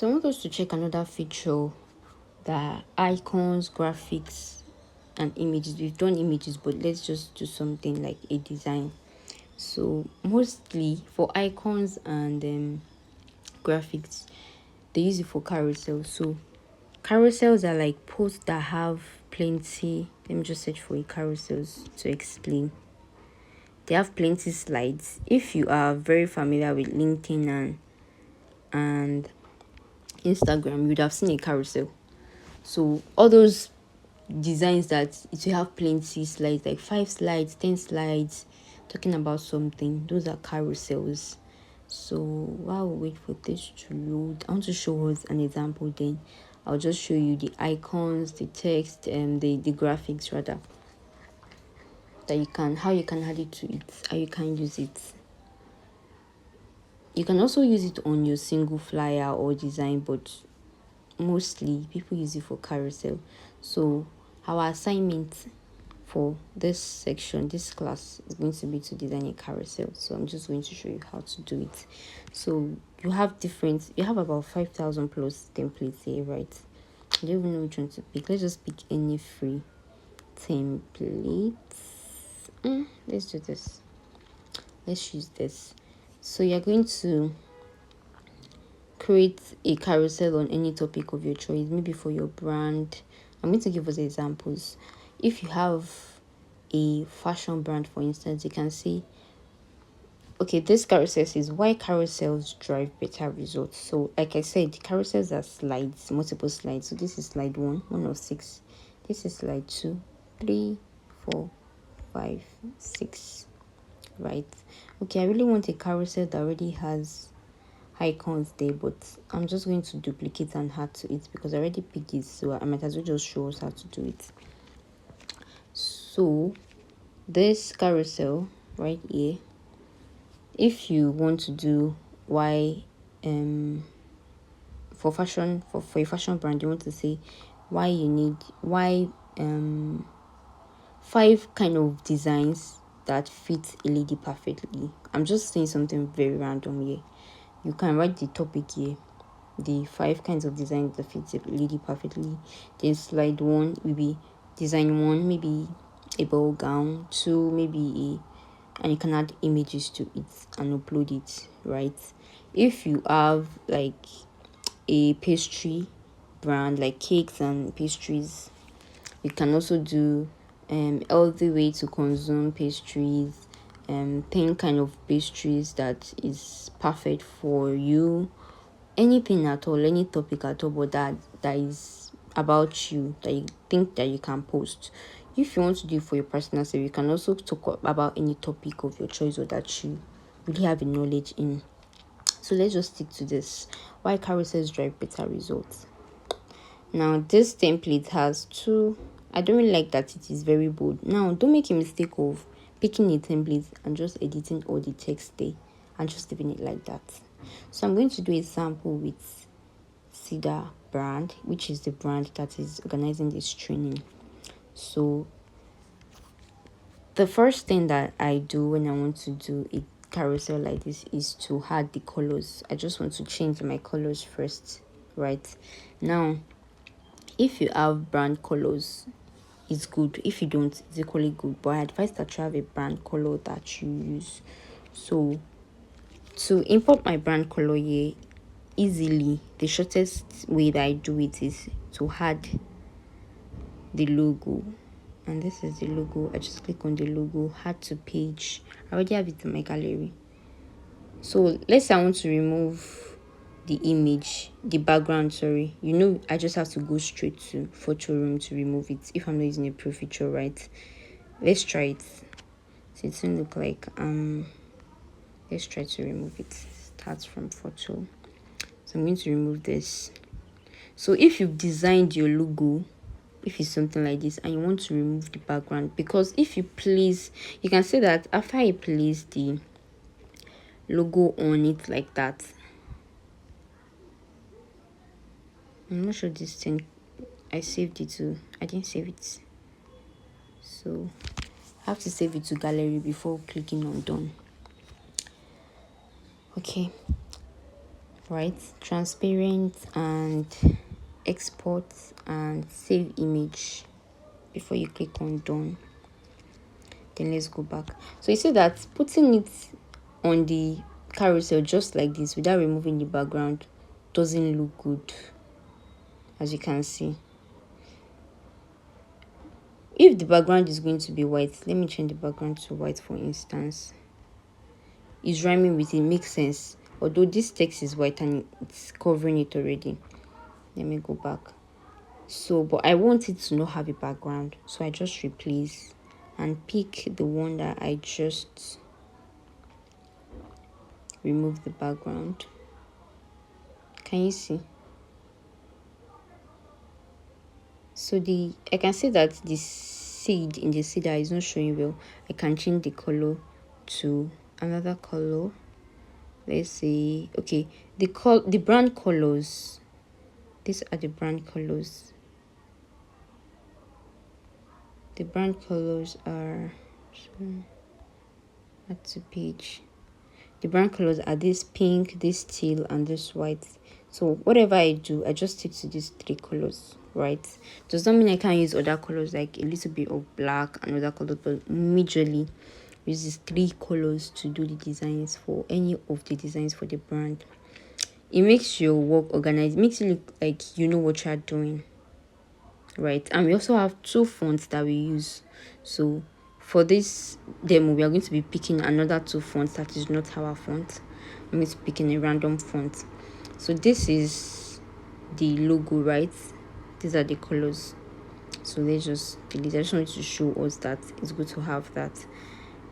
So I want us to check another feature, that icons, graphics, and images. We've done images, but let's just do something like a design. So mostly for icons and graphics, they use it for carousel. So carousels are like posts that have plenty. Let me just search for a carousels to explain. They have plenty slides. If you are very familiar with LinkedIn and Instagram, you'd have seen a carousel. So all those designs that it will have plenty slides, like 5 slides, 10 slides, talking about something, those are carousels. So while we wait for this to load, I want to show us an example. Then I'll just show you the icons, the text, and the graphics rather, that you can, how you can add it to it, how you can use it. You can also use it on your single flyer or design, but mostly people use it for carousel. So our assignment for this section, this class, is going to be to design a carousel. So I'm just going to show you how to do it. So you have about 5,000 plus templates here, right? I don't even know which one to pick. Let's just pick any free template. Let's do this. Let's use this. So you're going to create a carousel on any topic of your choice, maybe for your brand. I'm going to give us examples. If you have a fashion brand, for instance, you can see, okay, this carousel is why carousels drive better results. So like I said, carousels are slides, multiple slides. So this is slide 1 of 6. This is slide 2, 3, 4, 5, 6, right? Okay, I really want a carousel that already has icons there, but I'm just going to duplicate and add to it because I already picked it, so I might as well just show us how to do it. So this carousel right here, if you want to do why for a fashion brand, you want to say why 5 kind of designs that fit a lady perfectly. I'm just saying something very random here. You can write the topic here, the 5 kinds of designs that fit a lady perfectly. Then slide 1 will be design 1, maybe a ball gown. 2, maybe and you can add images to it and upload it, right? If you have like a pastry brand, like cakes and pastries, you can also do healthy way to consume pastries, 10 kind of pastries that is perfect for you. Anything at all, any topic at all, but that is about you, that you think that you can post. If you want to do it for your personal self, you can also talk about any topic of your choice or that you really have a knowledge in. So let's just stick to this. Why carousels drive better results. Now this template has 2. I don't really like that it is very bold. Now don't make a mistake of picking a template and just editing all the text there and just leaving it like that. So I'm going to do a sample with Cedar brand, which is the brand that is organizing this training. So the first thing that I do when I want to do a carousel like this is to add the colors. I just want to change my colors first, right? Now if you have brand colors, it's good. If you don't, it's equally good, but I advise that you have a brand color that you use. So to import my brand color here easily, the shortest way that I do it is to add the logo. And this is the logo. I just click on the logo, add to page. I already have it in my gallery. So let's say I want to remove the image, the background, sorry. I just have to go straight to photo room to remove it if I'm not using a pro feature, right? Let's try it. So it's going to look like let's try to remove it. Start from photo. So I'm going to remove this. So if you've designed your logo, if it's something like this and you want to remove the background, because if you place, you can say that after I place the logo on it like that, I'm not sure this thing, I saved it to, I didn't save it, so I have to save it to gallery before clicking on done. Okay, right? Transparent and export and save image before you click on done. Then let's go back. So you see that putting it on the carousel just like this without removing the background doesn't look good, as you can see. If the background is going to be white, let me change the background to white for instance. It's rhyming with it, makes sense. Although this text is white and it's covering it already. Let me go back. So, but I want it to not have a background. So I just replace and pick the one that I just removed the background. Can you see? So I can see that the seed in the seeder is not showing well. I can change the color to another color. Let's say, okay, the brand colors. These are the brand colors. The brand colors are, add to page. The brand colors are this pink, this teal, and this white. So whatever I do, I just stick to these three colors, right? Does not mean I can't use other colors like a little bit of black and other colors, but majorly use these three colors to do the designs for any of the designs for the brand. It makes your work organized. It makes you look like you know what you're doing, right? And we also have two fonts that we use. So for this demo, we are going to be picking another two fonts that is not our font. I'm going to be picking a random font. So this is the logo, right? These are the colors. So let's just delete. I just wanted to show us that it's good to have that.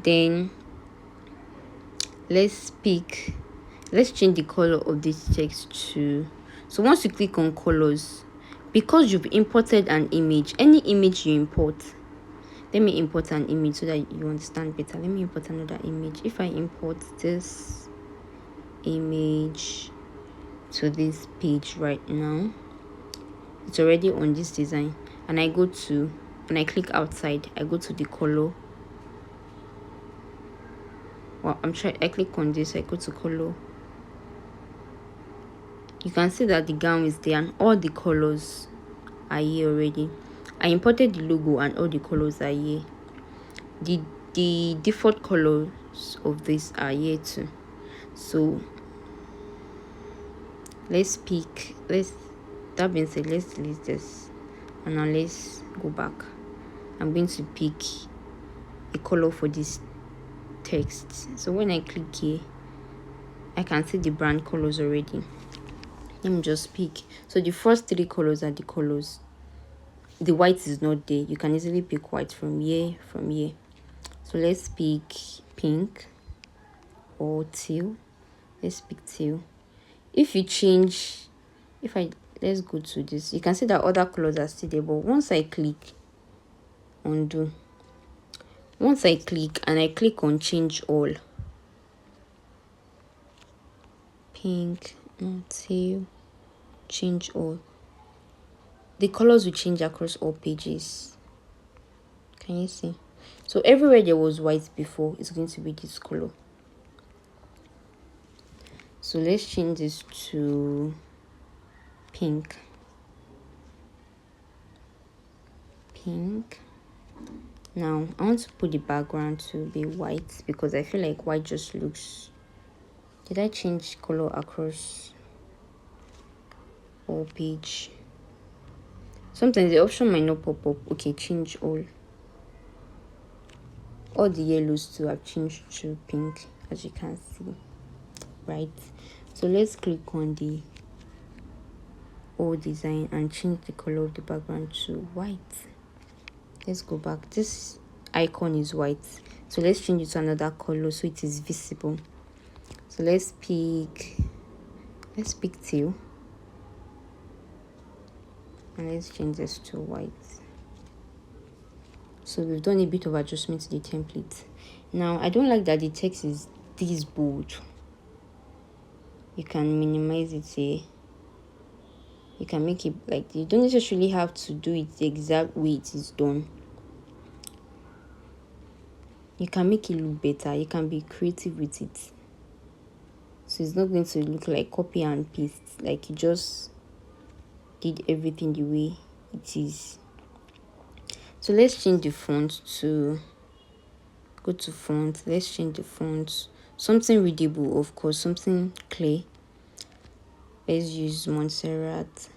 Then let's change the color of this text to, so once you click on colors, because you've imported an image, any image you import, let me import an image so that you understand better. Let me import another image. If I import this image to this page right now, it's already on this design, and I click outside, I go to the color. Well, I click on this, I go to color. You can see that the gown is there and all the colors are here already. I imported the logo and all the colors are here. The default colors of this are here too. So let's that being said, let's delete this, and now let's go back. I'm going to pick a color for this text. So when I click here, I can see the brand colors already. Let me just pick. So the first three colors are the colors. The white is not there. You can easily pick white from here. So let's pick pink or teal. Let's pick teal. If you change, let's go to this, you can see that other colors are still there, but once I click undo, once I click and I click on change all, pink, teal, change all, the colors will change across all pages. Can you see? So everywhere there was white before, it's going to be this color. So let's change this to pink. Now I want to put the background to be white because I feel like white just looks. Did I change color across all page? Sometimes the option might not pop up. Okay, change all the yellows too have changed to pink, as you can see, right? So let's click on the all design and change the color of the background to white. Let's go back. This icon is white, so let's change it to another color so it is visible. So let's pick teal, and let's change this to white. So we've done a bit of adjustment to the template. Now I don't like that the text is this bold. You can minimize it here. You can make it like, you don't necessarily have to do it the exact way it is done. You can make it look better. You can be creative with it. So it's not going to look like copy and paste, like you just did everything the way it is. So let's change the font to, go to font, let's change the font, something readable, of course, something clear. Let's use Montserrat.